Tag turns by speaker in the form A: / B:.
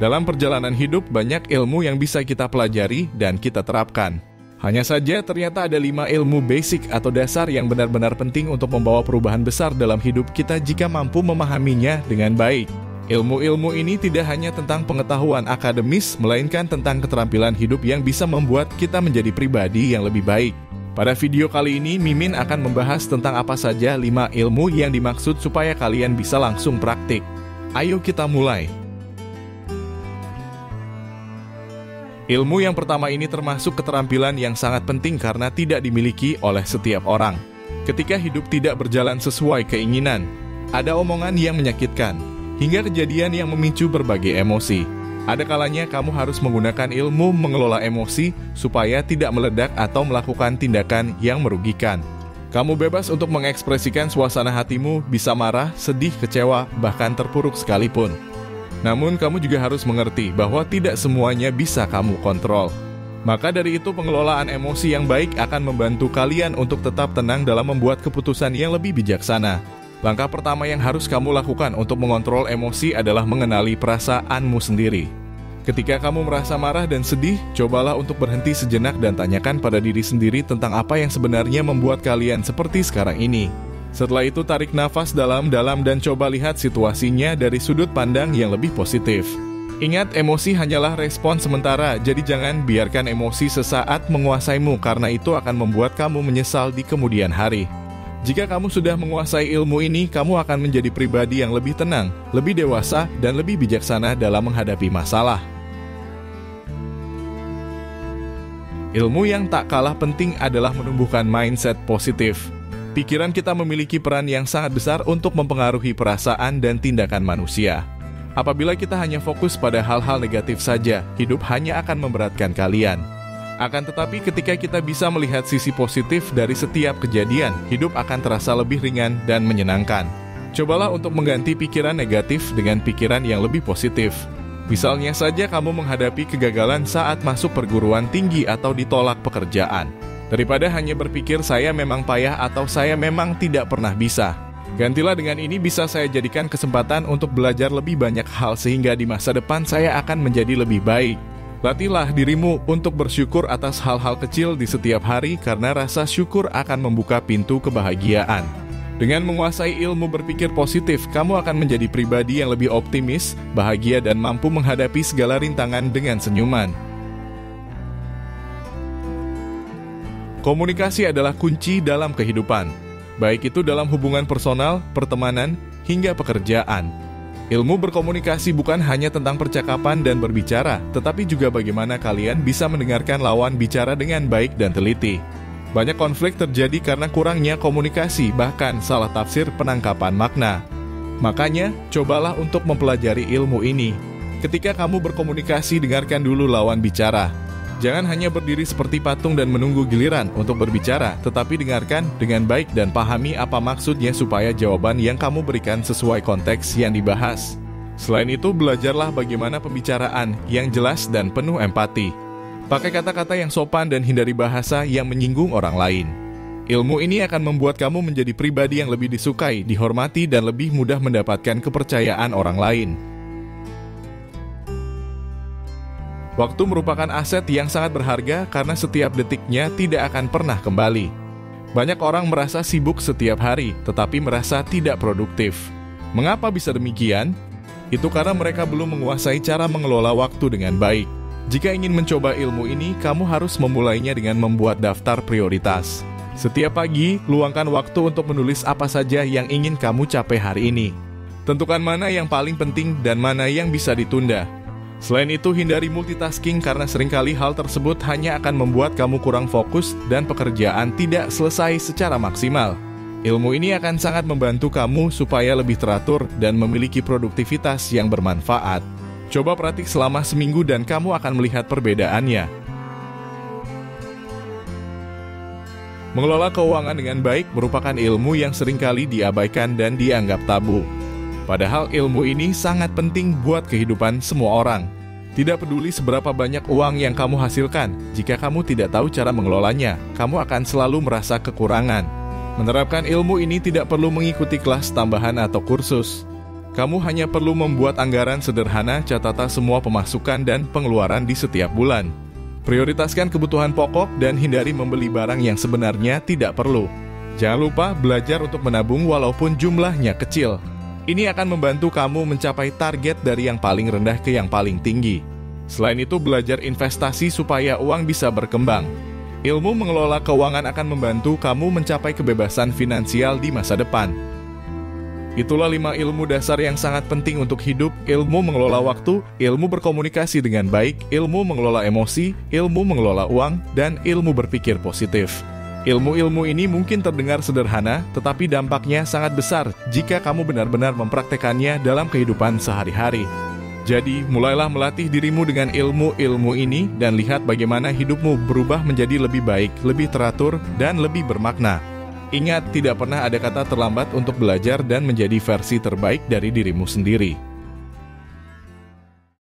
A: Dalam perjalanan hidup, banyak ilmu yang bisa kita pelajari dan kita terapkan. Hanya saja ternyata ada 5 ilmu basic atau dasar yang benar-benar penting untuk membawa perubahan besar dalam hidup kita jika mampu memahaminya dengan baik. Ilmu-ilmu ini tidak hanya tentang pengetahuan akademis, melainkan tentang keterampilan hidup yang bisa membuat kita menjadi pribadi yang lebih baik. Pada video kali ini, Mimin akan membahas tentang apa saja 5 ilmu yang dimaksud supaya kalian bisa langsung praktik. Ayo kita mulai. Ilmu yang pertama ini termasuk keterampilan yang sangat penting karena tidak dimiliki oleh setiap orang. Ketika hidup tidak berjalan sesuai keinginan, ada omongan yang menyakitkan, hingga kejadian yang memicu berbagai emosi. Ada kalanya kamu harus menggunakan ilmu mengelola emosi supaya tidak meledak atau melakukan tindakan yang merugikan. Kamu bebas untuk mengekspresikan suasana hatimu, bisa marah, sedih, kecewa, bahkan terpuruk sekalipun. Namun kamu juga harus mengerti bahwa tidak semuanya bisa kamu kontrol. Maka dari itu pengelolaan emosi yang baik akan membantu kalian untuk tetap tenang dalam membuat keputusan yang lebih bijaksana. Langkah pertama yang harus kamu lakukan untuk mengontrol emosi adalah mengenali perasaanmu sendiri. Ketika kamu merasa marah dan sedih, cobalah untuk berhenti sejenak dan tanyakan pada diri sendiri tentang apa yang sebenarnya membuat kalian seperti sekarang ini. Setelah itu tarik nafas dalam-dalam dan coba lihat situasinya dari sudut pandang yang lebih positif. Ingat, emosi hanyalah respon sementara, jadi jangan biarkan emosi sesaat menguasaimu karena itu akan membuat kamu menyesal di kemudian hari. Jika kamu sudah menguasai ilmu ini, kamu akan menjadi pribadi yang lebih tenang, lebih dewasa, dan lebih bijaksana dalam menghadapi masalah. Ilmu yang tak kalah penting adalah menumbuhkan mindset positif. Pikiran kita memiliki peran yang sangat besar untuk mempengaruhi perasaan dan tindakan manusia. Apabila kita hanya fokus pada hal-hal negatif saja, hidup hanya akan memberatkan kalian. Akan tetapi ketika kita bisa melihat sisi positif dari setiap kejadian, hidup akan terasa lebih ringan dan menyenangkan. Cobalah untuk mengganti pikiran negatif dengan pikiran yang lebih positif. Misalnya saja kamu menghadapi kegagalan saat masuk perguruan tinggi atau ditolak pekerjaan. Daripada hanya berpikir saya memang payah atau saya memang tidak pernah bisa. Gantilah dengan ini bisa saya jadikan kesempatan untuk belajar lebih banyak hal sehingga di masa depan saya akan menjadi lebih baik. Latihlah dirimu untuk bersyukur atas hal-hal kecil di setiap hari karena rasa syukur akan membuka pintu kebahagiaan. Dengan menguasai ilmu berpikir positif, kamu akan menjadi pribadi yang lebih optimis, bahagia dan mampu menghadapi segala rintangan dengan senyuman. Komunikasi adalah kunci dalam kehidupan, baik itu dalam hubungan personal, pertemanan, hingga pekerjaan. Ilmu berkomunikasi bukan hanya tentang percakapan dan berbicara, tetapi juga bagaimana kalian bisa mendengarkan lawan bicara dengan baik dan teliti. Banyak konflik terjadi karena kurangnya komunikasi, bahkan salah tafsir penangkapan makna. Makanya, cobalah untuk mempelajari ilmu ini. Ketika kamu berkomunikasi, dengarkan dulu lawan bicara. Jangan hanya berdiri seperti patung dan menunggu giliran untuk berbicara, tetapi dengarkan dengan baik dan pahami apa maksudnya supaya jawaban yang kamu berikan sesuai konteks yang dibahas. Selain itu, belajarlah bagaimana pembicaraan yang jelas dan penuh empati. Pakai kata-kata yang sopan dan hindari bahasa yang menyinggung orang lain. Ilmu ini akan membuat kamu menjadi pribadi yang lebih disukai, dihormati, dan lebih mudah mendapatkan kepercayaan orang lain. Waktu merupakan aset yang sangat berharga karena setiap detiknya tidak akan pernah kembali. Banyak orang merasa sibuk setiap hari, tetapi merasa tidak produktif. Mengapa bisa demikian? Itu karena mereka belum menguasai cara mengelola waktu dengan baik. Jika ingin mencoba ilmu ini, kamu harus memulainya dengan membuat daftar prioritas. Setiap pagi, luangkan waktu untuk menulis apa saja yang ingin kamu capai hari ini. Tentukan mana yang paling penting dan mana yang bisa ditunda. Selain itu, hindari multitasking karena seringkali hal tersebut hanya akan membuat kamu kurang fokus dan pekerjaan tidak selesai secara maksimal. Ilmu ini akan sangat membantu kamu supaya lebih teratur dan memiliki produktivitas yang bermanfaat. Coba praktik selama seminggu dan kamu akan melihat perbedaannya. Mengelola keuangan dengan baik merupakan ilmu yang seringkali diabaikan dan dianggap tabu. Padahal ilmu ini sangat penting buat kehidupan semua orang. Tidak peduli seberapa banyak uang yang kamu hasilkan, jika kamu tidak tahu cara mengelolanya, kamu akan selalu merasa kekurangan. Menerapkan ilmu ini tidak perlu mengikuti kelas tambahan atau kursus. Kamu hanya perlu membuat anggaran sederhana, catat semua pemasukan dan pengeluaran di setiap bulan. Prioritaskan kebutuhan pokok dan hindari membeli barang yang sebenarnya tidak perlu. Jangan lupa belajar untuk menabung walaupun jumlahnya kecil. Ini akan membantu kamu mencapai target dari yang paling rendah ke yang paling tinggi. Selain itu, belajar investasi supaya uang bisa berkembang. Ilmu mengelola keuangan akan membantu kamu mencapai kebebasan finansial di masa depan. Itulah 5 ilmu dasar yang sangat penting untuk hidup: ilmu mengelola waktu, ilmu berkomunikasi dengan baik, ilmu mengelola emosi, ilmu mengelola uang, dan ilmu berpikir positif. Ilmu-ilmu ini mungkin terdengar sederhana, tetapi dampaknya sangat besar jika kamu benar-benar mempraktekannya dalam kehidupan sehari-hari. Jadi, mulailah melatih dirimu dengan ilmu-ilmu ini dan lihat bagaimana hidupmu berubah menjadi lebih baik, lebih teratur, dan lebih bermakna. Ingat, tidak pernah ada kata terlambat untuk belajar dan menjadi versi terbaik dari dirimu sendiri.